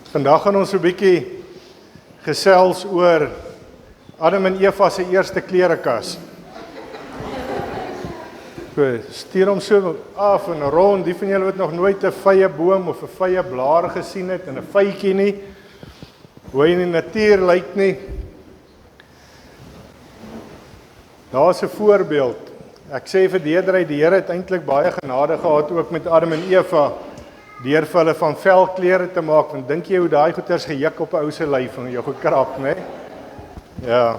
Vandag gaan ons 'n bietjie gesels oor Adam en Eva se eerste klerekas. Stuur hom so af en rond, die van julle wat nog nooit 'n vye boom of 'n vye blaar gesien het en 'n vytjie nie, hoe hy in die natuur lyk nie. Daar's 'n voorbeeld. Ek sê vir Deedrey, die Here het eintlik baie genade gehad ook met Adam en Eva, deur vir hulle van velklere te maak, want dink jy hoe daai goeters gejuk op 'n ou se lyf en jou gekrap, né? Ja.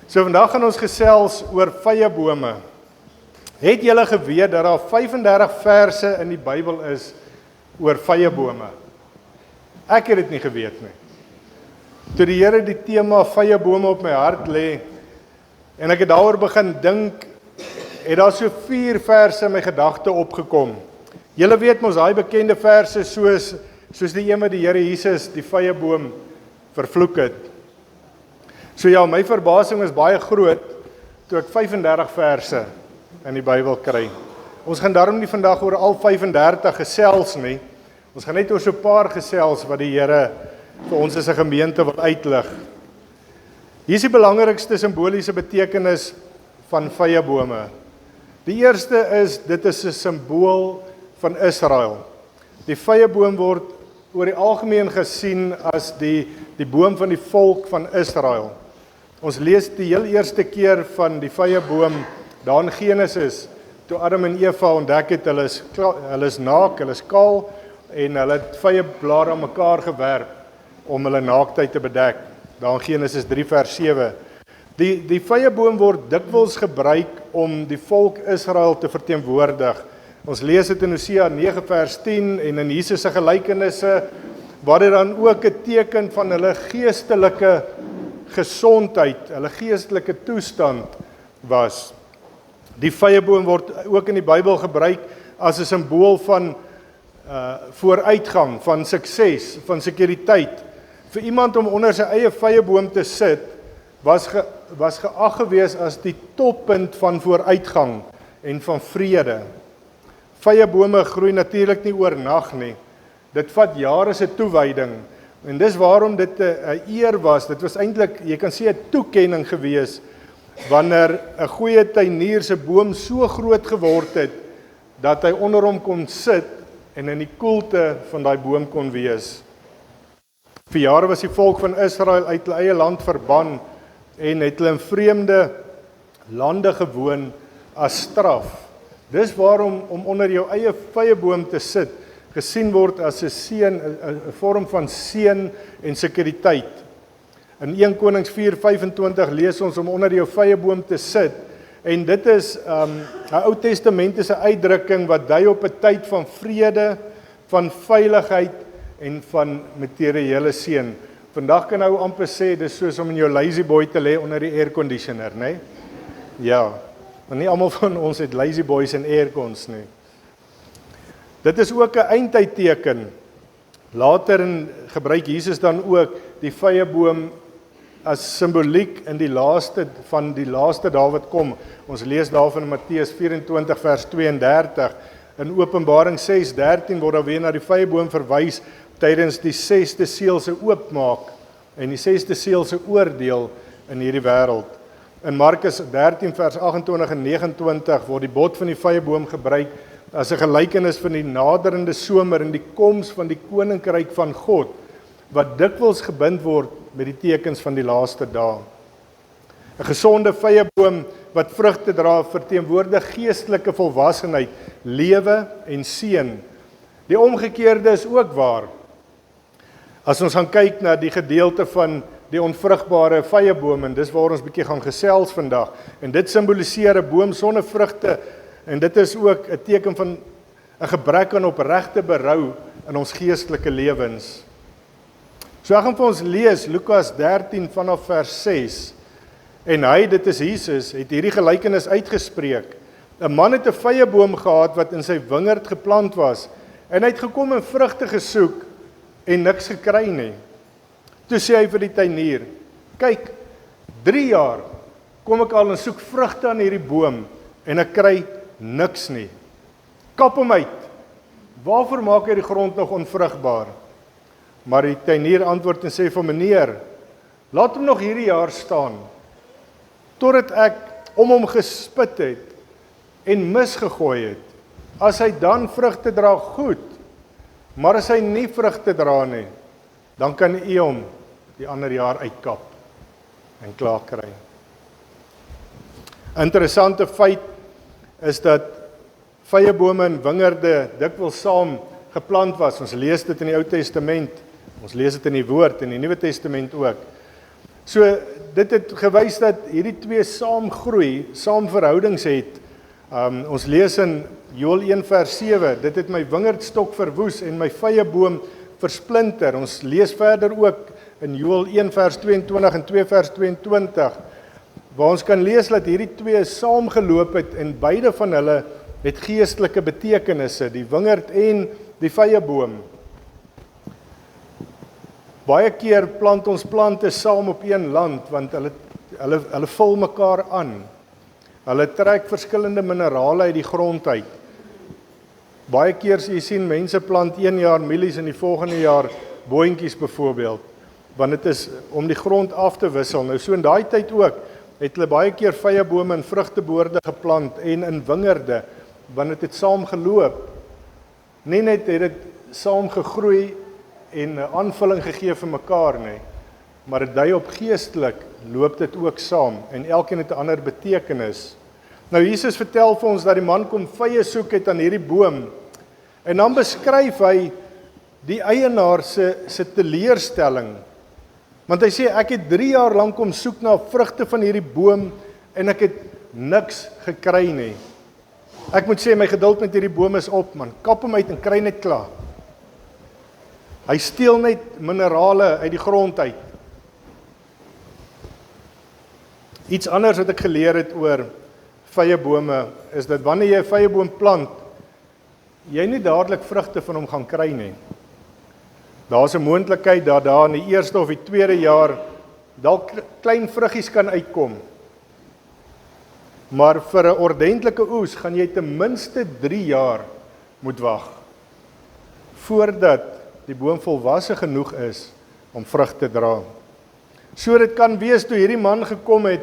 So vandag gaan ons gesels oor vye bome. Het julle geweet dat daar 35 verse in die Bybel is oor vye bome? Ek het dit nie geweet nie. Toe die Here die tema vye bome op my hart lê en ek het daaroor begin dink, het daar so 4 verse in my gedagte opgekom. Julle weet mos daai bekende verse soos die een wat die Here Jesus die vye boom vervloek het. So ja, my verbasing is baie groot toe ek 35 verse in die Bybel kry. Ons gaan daarom nie vandag oor al 35 gesels nie. Ons gaan net oor so 'n paar gesels wat die Here vir ons as 'n gemeente wil uitlig. Hier is die belangrikste simboliese betekenis van vye bome. Die eerste is, dit is 'n simbool van Israel. Die vye boom word oor die algemeen gesien as die boom van die volk van Israel. Ons lees die heel eerste keer van die vye boom daar in Genesis, toe Adam en Eva ontdek het, hulle is naak, hulle is kaal, en hulle het vye blare aan mekaar gewerp om hulle naaktheid te bedek. Daar in Genesis 3 vers 7. Die vye boom word dikwels gebruik om die volk Israel te verteenwoordig. Ons lees dit in Hosea 9 vers 10 en in Jesus se gelykenisse, waar dit dan ook 'n teken van hulle geestelike gesondheid, hulle geestelike toestand was. Die vye boom word ook in die Bybel gebruik as 'n simbool van vooruitgang, van sukses, van sekuriteit. Vir iemand om onder sy eie vye boom te sit, was geag gewees as die toppunt van vooruitgang en van vrede. Vye bome groei natuurlik nie oornag nie. Dit vat jare se toewyding. En dis waarom dit 'n eer was. Dit was eintlik, jy kan sê, 'n toekenning gewees wanneer 'n goeie tuinier se boom so groot geword het dat hy onder hom kon sit en in die koelte van daai boom kon wees. Vir jare was die volk van Israel uit hulle eie land verban en het hulle in vreemde lande gewoon as straf. Dis waarom om onder jou eie vye boom te sit gesien word as 'n seën, 'n vorm van seën en sekuriteit. In 1 Konings 4:25 lees ons om onder jou vye boom te sit, en dit is 'n Ou Testamentiese uitdrukking wat dui op 'n tyd van vrede, van veiligheid en van materiële seën. Vandag kan ou amper sê dis soos om in jou lazy boy te lê onder die airconditioner, né? Ja, maar nie almal van ons het lazy boys en aircons nie. Dit is ook 'n eindtydteken. Later gebruik Jesus dan ook die vye boom as simboliek in die laaste dae wat kom. Ons lees daarvan in Matteus 24 vers 32. In Openbaring 6:13 word daar weer na die vye boom verwys tydens die 6de seël se oopmaak en die 6de seël se oordeel in hierdie wêreld. In Markus 13 vers 28 en 29 word die bot van die vye boom gebruik as 'n gelykenis van die naderende somer en die koms van die koninkryk van God, wat dikwels gebind word met die tekens van die laaste dae. 'n Gesonde vye boom wat vrugte dra verteenwoordig geestelike volwassenheid, lewe en seën. Die omgekeerde is ook waar. As ons gaan kyk na die gedeelte van die onvrugbare vye boom, en dis waar ons bietjie gaan gesels vandag, en dit simboliseer 'n boom sonder vrugte, en dit is ook 'n teken van 'n gebrek aan opregte berou in ons geestelike lewens. So ek gaan vir ons lees Lukas 13 vanaf vers 6. En hy, dit is Jesus, het hierdie gelykenis uitgespreek. 'n Man het 'n vye boom gehad wat in sy wingerd geplant was, en hy het gekom en vrugte gesoek en niks gekry nie. Toe sê hy vir die tuinier: "Kyk, 3 jaar kom ek al en soek vrugte aan hierdie boom en ek kry niks nie. Kap hom uit. Waarvoor maak hy die grond nog onvrugbaar?" Maar die tuinier antwoord en sê vir meneer, laat hom nog hierdie jaar staan, totdat ek om hom gespit het en misgegooi het. As hy dan vrugte dra, goed, maar as hy nie vrugte dra nie, dan kan u hom die ander jaar uitkap en klaar kry. Interessante feit is dat vyebome en wingerde dikwels saam geplant was. Ons lees dit in die Ou Testament, ons lees dit in die Woord en die Nuwe Testament ook. So dit het gewys dat hierdie twee saam groei, saam verhoudings het. Ons lees in Joël 1 vers 7, dit het my wingerdstok verwoes en my vyeboom versplinter. Ons lees verder ook in Joël 1 vers 22 en 2 vers 22, waar ons kan lees dat hierdie twee saamgeloop het en beide van hulle het geestelike betekenisse, die wingerd en die vyeboom. Baie keer plant ons plante saam op een land, want hulle vul mekaar aan. Hulle trek verskillende minerale uit die grond uit. Baie keer jy sien mense plant 1 jaar mielies en die volgende jaar boontjies byvoorbeeld, want dit is om die grond af te wissel. Nou so in daai tyd ook, het hulle baie keer vyebome en vrugteboorde geplant en in wingerde, want dit het saam geloop. Nie net het dit saam gegroei en 'n aanvulling gegee vir mekaar nie, maar dit dui op geestelik loop dit ook saam en elkeen het 'n ander betekenis. Nou Jesus vertel vir ons dat die man kom vye soek het aan hierdie boom en dan beskryf hy die eienaar se teleurstelling. Want hy sê ek het 3 jaar lank kom soek na vrugte van hierdie boom en ek het niks gekry nie. Ek moet sê my geduld met hierdie boom is op, man. Kap hom uit en kry net klaar. Hy steel net minerale uit die grond uit. Iets anders wat ek geleer het oor vyebome is dat wanneer jy 'n vyeboom plant, jy nie dadelik vrugte van hom gaan kry nie. Daar's 'n moontlikheid dat daar in die eerste of die tweede jaar dalk klein vruggies kan uitkom. Maar vir 'n ordentlike oes gaan jy ten minste 3 jaar moet wag voordat die boom volwasse genoeg is om vrug te dra. So dit kan wees toe hierdie man gekom het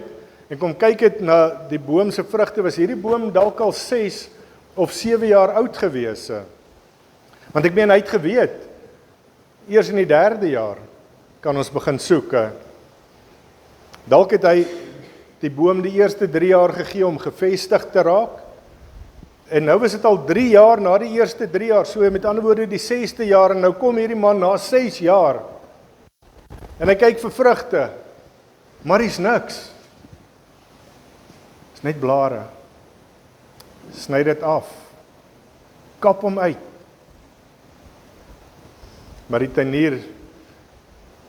en kom kyk het na die boom se vrugte, was hierdie boom dalk al 6 of 7 jaar oud gewees. Want ek meen hy het geweet, eers in die 3de jaar kan ons begin soek. Dalk het hy die boom die eerste 3 jaar gegee om gevestig te raak. En nou is dit al 3 jaar na die eerste 3 jaar, so met ander woorde die 6de jaar, en nou kom hierdie man na 6 jaar. En hy kyk vir vrugte, maar hier's niks. Dis net blare. Sny dit af. Kap hom uit. Maar die tuinier,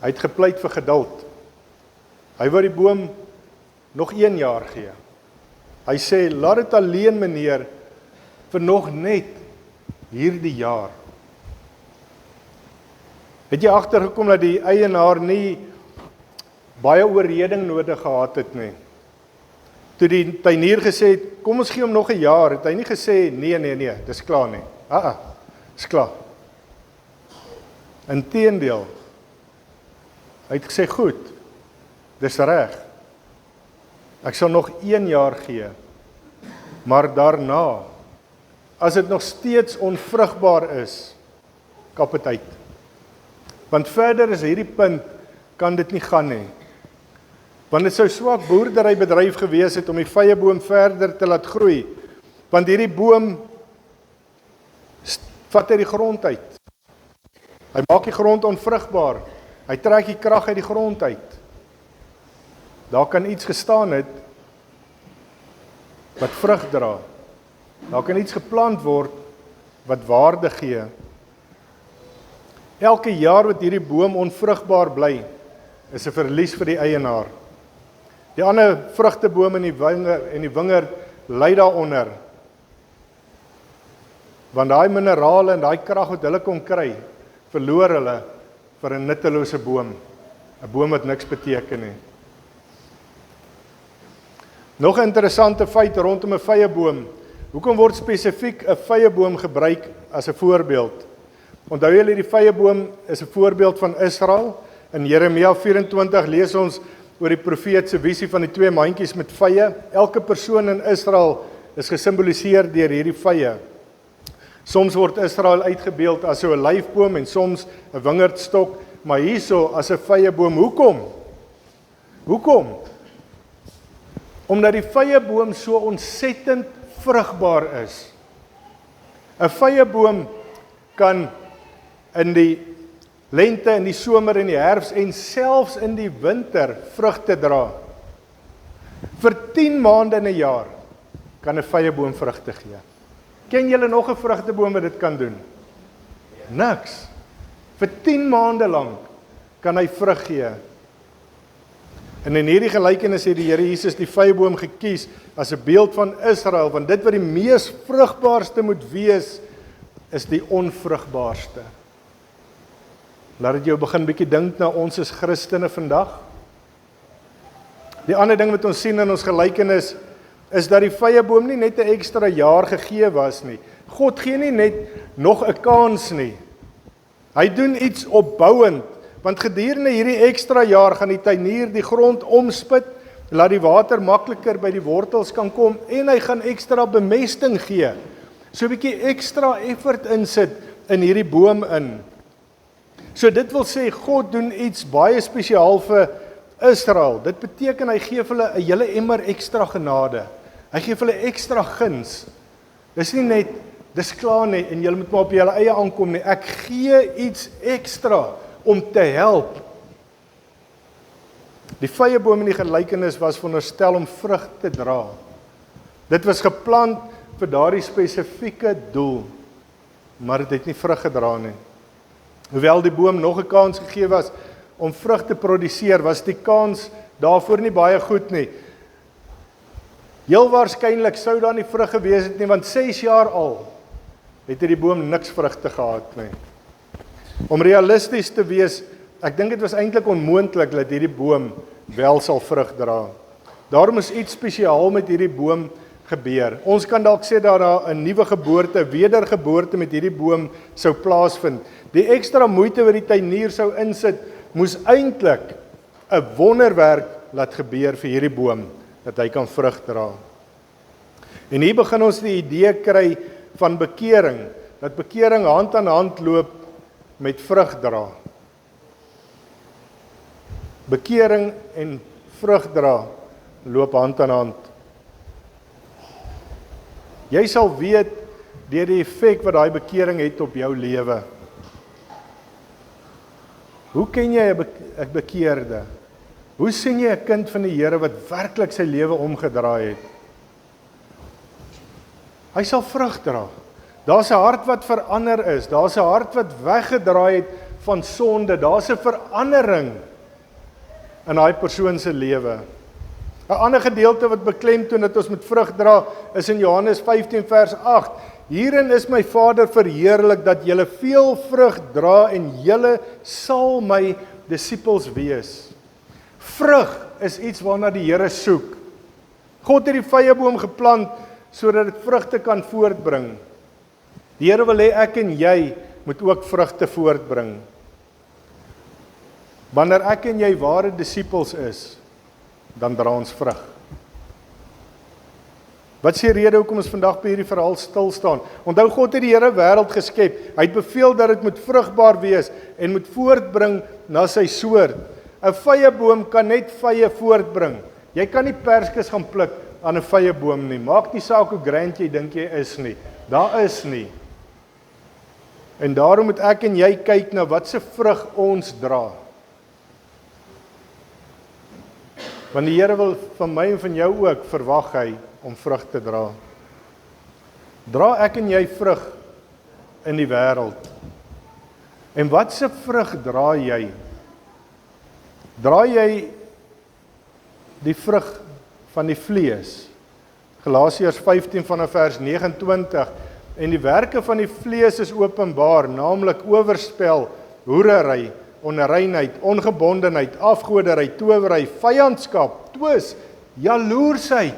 hy het gepleit vir geduld. Hy wou die boom nog 1 jaar gee. Hy sê, laat dit alleen meneer, vir nog net hierdie jaar. Het jy agtergekom dat die eienaar nie baie oorreding nodig gehad het nie? Toe die tuinier gesê het, kom ons gee hom nog 'n jaar, het hy nie gesê, nee, dis klaar nie. Dis klaar. Inteendeel, hy het gesê, goed, dis reg. Ek sal nog 1 jaar gee, maar daarna, as dit nog steeds onvrugbaar is, kap dit uit. Want verder is hierdie punt, kan dit nie gaan nie. Want dit sou swak boerderybedryf gewees het om die vyeboom verder te laat groei. Want hierdie boom vat uit die grond uit. Hy maak die grond onvrugbaar. Hy trek die krag uit die grond uit. Daar kan iets gestaan het wat vrug dra. Daar kan iets geplant word wat waarde gee. Elke jaar wat hierdie boom onvrugbaar bly, is 'n verlies vir die eienaar. Die ander vrugtebome in die wingerd ly daaronder. Want daai minerale en daai krag wat hulle kon kry, verloor hulle vir 'n nuttelose boom. 'n Boom wat niks beteken nie. Nog 'n interessante feit rondom 'n vyeboom. Hoekom word spesifiek 'n vyeboom gebruik as 'n voorbeeld? Onthou julle die vyeboom is 'n voorbeeld van Israel. In Jeremia 24 lees ons oor die profeet se visie van die 2 mandjies met vye. Elke persoon in Israel is gesimboliseer deur hierdie vye. Soms word Israel uitgebeeld as so 'n olyfboom en soms 'n wingerdstok, maar hierso as 'n vyeboom. Hoekom? Omdat die vyeboom so ontsettend vrugbaar is. 'n Vyeboom kan in die lente, in die somer, in die herfs en selfs in die winter vrugte dra. Vir 10 maande in 'n jaar kan 'n vyeboom vrugte gee. Ken julle nog 'n vrugteboom wat dit kan doen? Niks. Vir 10 maande lank kan hy vrug gee. En in hierdie gelykenis het die Here Jesus die vyeboom gekies as 'n beeld van Israel, want dit wat die mees vrugbaarste moet wees, is die onvrugbaarste. Laat dit jou begin bietjie dink na ons as Christene vandag. Die ander ding wat ons sien in ons gelykenis is dat die vyeboom nie net 'n ekstra jaar gegee was nie. God gee nie net nog 'n kans nie. Hy doen iets opbouend, want gedurende hierdie ekstra jaar gaan die tuinier die grond omspit, laat die water makliker by die wortels kan kom en hy gaan ekstra bemesting gee. So 'n bietjie ekstra effort insit in hierdie boom in. So dit wil sê God doen iets baie spesiaal vir Israel. Dit beteken hy gee vir hulle 'n hele emmer ekstra genade. Hy gee vir hulle ekstra guns. Dis nie net dis klaar nie en julle moet maar op julle eie aankom nie. Ek gee iets ekstra om te help. Die vyeboom in die gelykenis was veronderstel om vrug te dra. Dit was geplant vir daardie spesifieke doel, maar dit het nie vrug gedra nie. Hoewel die boom nog 'n kans gegee was om vrug te produseer, was die kans daarvoor nie baie goed nie. Heel waarskynlik sou daar nie vrug gewees het nie, want 6 jaar al het die boom niks vrugte gehad nie. Om realisties te wees, ek dink dit was eintlik onmoontlik dat hierdie boom wel sal vrug dra. Daarom is iets spesiaal met hierdie boom gebeur. Ons kan dalk sê dat daar 'n nuwe geboorte, wedergeboorte met hierdie boom sou plaasvind. Die ekstra moeite wat die tuinier sou insit, moes eintlik 'n wonderwerk laat gebeur vir hierdie boom, dat hy kan vrug dra. En hier begin ons die idee kry van bekering, dat bekering hand aan hand loop met vrug dra. Bekering en vrug dra loop hand aan hand. Jy sal weet deur die effek wat daai bekering het op jou lewe. Hoe ken jy 'n bekeerde? Hoe sien jy 'n kind van die Here wat werklik sy lewe omgedraai het? Hy sal vrug dra. Daar's 'n hart wat verander is. Daar's 'n hart wat weggedraai het van sonde. Daar's 'n verandering in daai persoon se lewe. 'n Ander gedeelte wat beklemtoon dat ons moet vrug dra is in Johannes 15 vers 8. Hierin is my Vader verheerlik dat julle veel vrug dra en julle sal my disippels wees. Vrug is iets waarna die Here soek. God het die vyeboom geplant sodat dit vrugte kan voortbring. Die Here wil hê ek en jy moet ook vrugte voortbring. Wanneer ek en jy ware disippels is, dan dra ons vrug. Wat is die rede hoekom ons vandag by hierdie verhaal stil staan? Onthou, God het die hele wêreld geskep. Hy het beveel dat dit moet vrugbaar wees en moet voortbring na sy soort. 'n Vyeboom kan net vye voortbring. Jy kan nie perskes gaan pluk aan 'n vyeboom nie. Maak nie saak hoe grand jy dink jy is nie. Daar is nie. En daarom moet ek en jy kyk na wat se vrug ons dra. Want die Here wil van my en van jou ook verwag hy om vrug te dra. Dra ek en jy vrug in die wêreld? En wat se vrug dra jy? Dra jy die vrug van die vlees? Galasiërs 15 vanaf vers 29. En die werke van die vlees is openbaar, naamlik oorspel, hoerery, onreinheid, ongebondenheid, afgoderry, towery, vyandskap, twis, jaloersheid,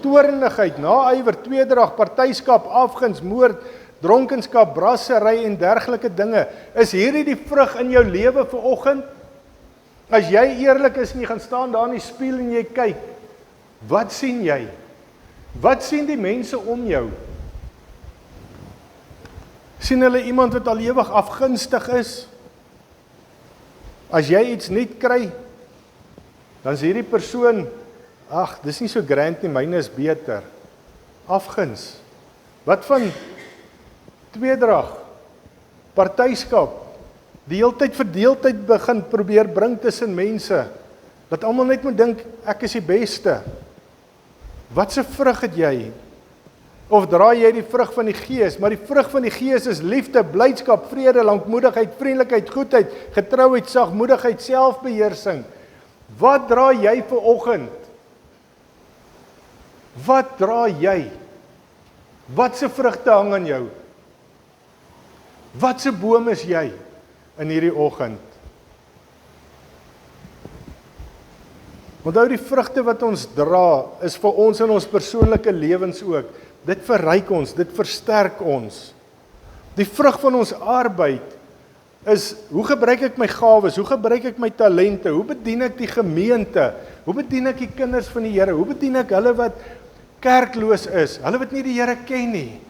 toornigheid, naaiwer, tweedrag, partyskap, afguns, moord, dronkenskap, brassery en dergelike dinge. Is hierdie die vrug in jou lewe vanoggend? As jy eerlik is en jy gaan staan daar in die spieël en jy kyk, wat sien jy? Wat sien die mense om jou? Sien hulle iemand wat al ewig afgunstig is? As jy iets nuut kry, dan is hierdie persoon, ag, dis nie so grand nie, myne is beter. Afguns. Wat van tweedrag, partyskap, die heeltyd verdeeldheid begin probeer bring tussen mense, dat almal net moet dink, ek is die beste. Wat se vrug het jy? Of draai jy die vrug van die Gees? Maar die vrug van die Gees is liefde, blydskap, vrede, lankmoedigheid, vriendelikheid, goedheid, getrouheid, sagmoedigheid, selfbeheersing. Wat dra jy vanoggend? Wat dra jy? Wat se vrugte hang aan jou? Wat se boom is jy in hierdie oggend? Onthou, die vrugte wat ons dra, is vir ons in ons persoonlike lewens ook. Dit verryk ons, dit versterk ons. Die vrug van ons arbeid is, hoe gebruik ek my gawes, hoe gebruik ek my talente, hoe bedien ek die gemeente, hoe bedien ek die kinders van die Here, hoe bedien ek hulle wat kerkloos is, hulle wat nie die Here ken nie.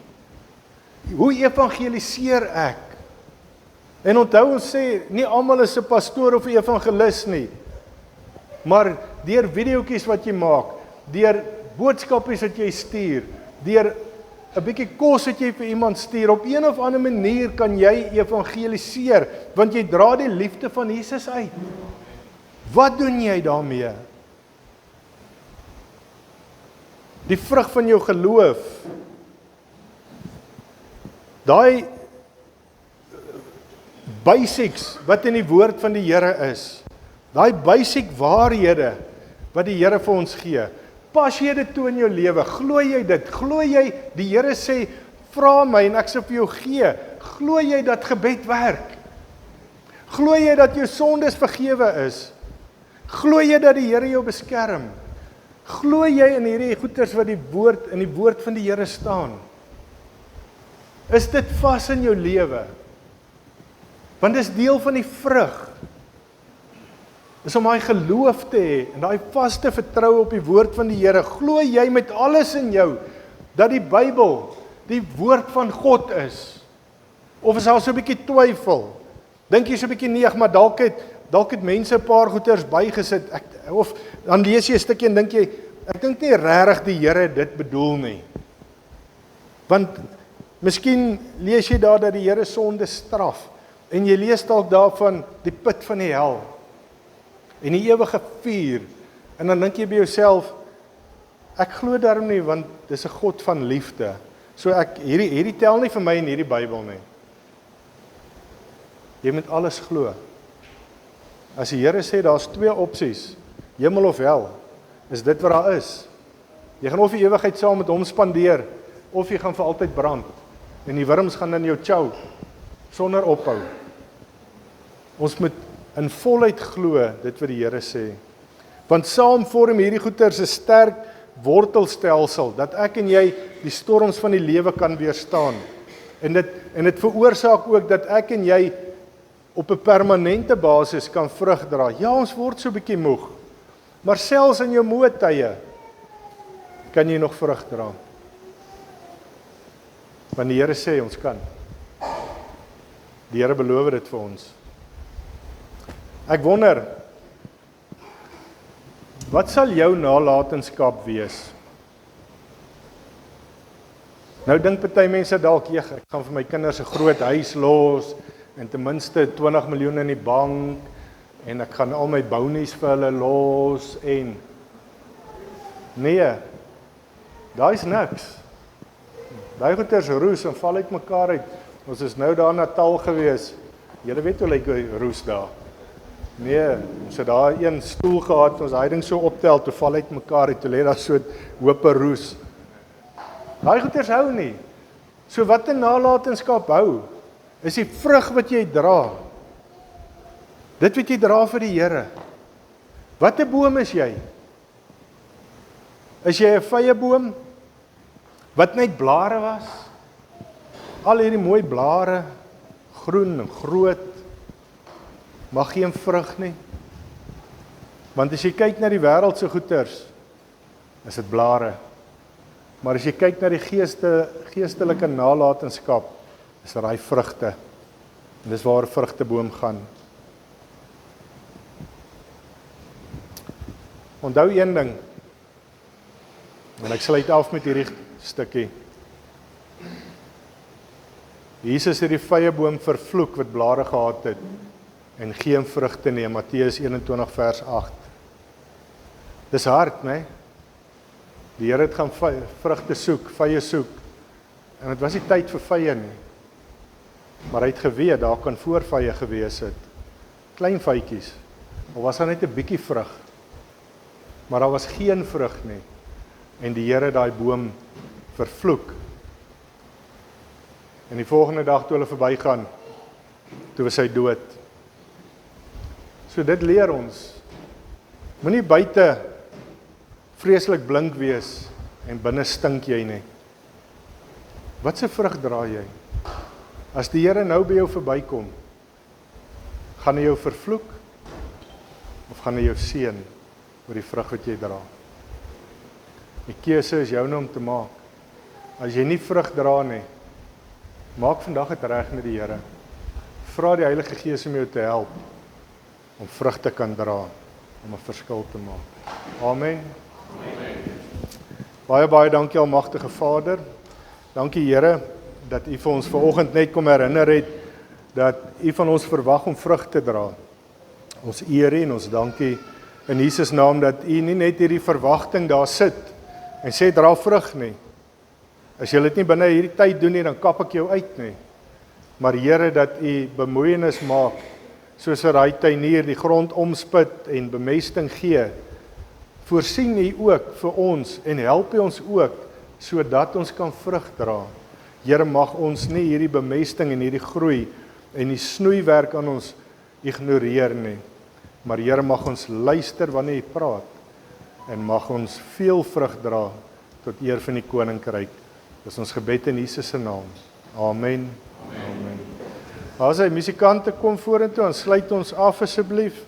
Hoe evangeliseer ek? En onthou, ons sê, nie almal is 'n pastoor of 'n evangelis nie, maar deur videoetjies wat jy maak, deur boodskapies wat jy stuur, deur 'n bietjie kos wat jy vir iemand stuur, op een of ander manier kan jy evangeliseer, want jy dra die liefde van Jesus uit. Wat doen jy daarmee? Die vrug van jou geloof, daai basics wat in die woord van die Here is, daai basic waarhede wat die Here vir ons gee, pas jy dit toe in jou lewe? Glo jy dit? Glo jy, die Here sê, vra my en ek sal vir jou gee? Glo jy dat gebed werk? Glo jy dat jou sondes vergewe is? Glo jy dat die Here jou beskerm? Glo jy in hierdie goeters wat in die woord van die Here staan? Is dit vas in jou lewe? Want dis deel van die vrug. Is om daai geloof te hê en daai vaste vertroue op die woord van die Here. Glo jy met alles in jou dat die Bybel die woord van God is? Of is daar so 'n bietjie twyfel? Dink jy so 'n bietjie nee, maar dalk het mense 'n paar goeters bygesit. Of dan lees jy 'n stukkie en dink jy, ek dink nie regtig die Here dit bedoel nie. Want miskien lees jy daar dat die Here sonde straf en jy lees dalk daarvan die put van die hel en die ewige vuur, en dan dink jy by jouself, ek glo daarom nie, want dis 'n God van liefde. So hierdie tel nie vir my in hierdie Bybel nie. Jy moet alles glo. As die Here sê daar's twee opsies, hemel of hel, is dit wat daar is. Jy gaan of die ewigheid saam met hom spandeer, of jy gaan vir altyd brand, en die wurms gaan in jou chou, sonder ophou. Ons moet in volheid glo dit wat die Here sê. Want saam vorm hierdie goeters 'n sterk wortelstelsel, dat ek en jy die storms van die lewe kan weerstaan. En dit veroorsaak ook dat ek en jy op 'n permanente basis kan vrug dra. Ja, ons word so 'n bietjie moeg, maar selfs in jou moeë tye kan jy nog vrug dra. Want die Here sê ons kan. Die Here beloof dit vir ons. Ek wonder, wat sal jou nalatenskap wees? Nou dink party mense dalk, ek gaan vir my kinders 'n groot huis los, en ten minste 20 miljoen in die bank, en ek gaan al my bounies vir hulle los, en nee, daai is niks. Daai goeders roes en val uit mekaar uit. Ons is nou daar in Natal gewees. Julle weet hoe lyk die roes daar. Nee, ons het daar een stoel gehad, ons daai ding so optel, toe val uit mekaar uit, toe lê daar so 'n hoop roes. Daai goeders hou nie. So wat 'n nalatenskap hou, is die vrug wat jy dra. Dit wat jy dra vir die Here. Wat 'n boom is jy? Is jy 'n vye boom wat net blare was? al hierdie mooi blare, groen en groot, maar geen vrug nie. Want as jy kyk na die wêreldse goeders, is dit blare. Maar as jy kyk na die geestelike nalatenskap, is daar daai vrugte. En dis waar 'n vrugteboom gaan. Onthou een ding, en ek sluit af met hierdie stukkie. Jesus het die vyeboom vervloek wat blare gehad het en geen vrugte nie, Matteus 21 vers 8. Dis hard, né? Die Here het gaan vrugte soek, vye soek. En dit was nie tyd vir vye nie. Maar hy het geweet daar kan voorvye gewees het. Klein vytjies. Of was daar net 'n bietjie vrug? Maar daar was geen vrug nie. En die Here het daai boom vervloek. En die volgende dag toe hulle verbygaan, toe was hy dood. So dit leer ons. Moenie buite vreeslik blink wees en binne stink jy nie. Wat se vrug dra jy? As die Here nou by jou verbykom, gaan hy jou vervloek of gaan hy jou seën oor die vrug wat jy dra? Die keuse is joune om te maak. As jy nie vrug dra nie, maak vandag dit reg met die Here. Vra die Heilige Gees om jou te help om vrug te kan dra, om 'n verskil te maak. Amen. Baie dankie almagtige Vader. Dankie Here dat U vir ons vanoggend net kom herinner het dat U van ons verwag om vrug te dra. Ons eer U en ons dankie in Jesus naam dat U nie net hierdie verwagting daar sit en sê dra vrug nie. As jy dit nie binne hierdie tyd doen nie, dan kap ek jou uit nie. Maar Here, dat U bemoeienis maak, soos wat daai tuinier die grond omspit en bemesting gee, voorsien U ook vir ons en help U ons ook, sodat ons kan vrug dra. Here, mag ons nie hierdie bemesting en hierdie groei en die snoeiwerk aan ons ignoreer nie. Maar Here, mag ons luister wanneer U praat en mag ons veel vrug dra tot eer van die koninkryk. Dis ons gebed in Jesus se naam. Amen. Amen. As hy musikante kom vorentoe, dan sluit ons af asseblief.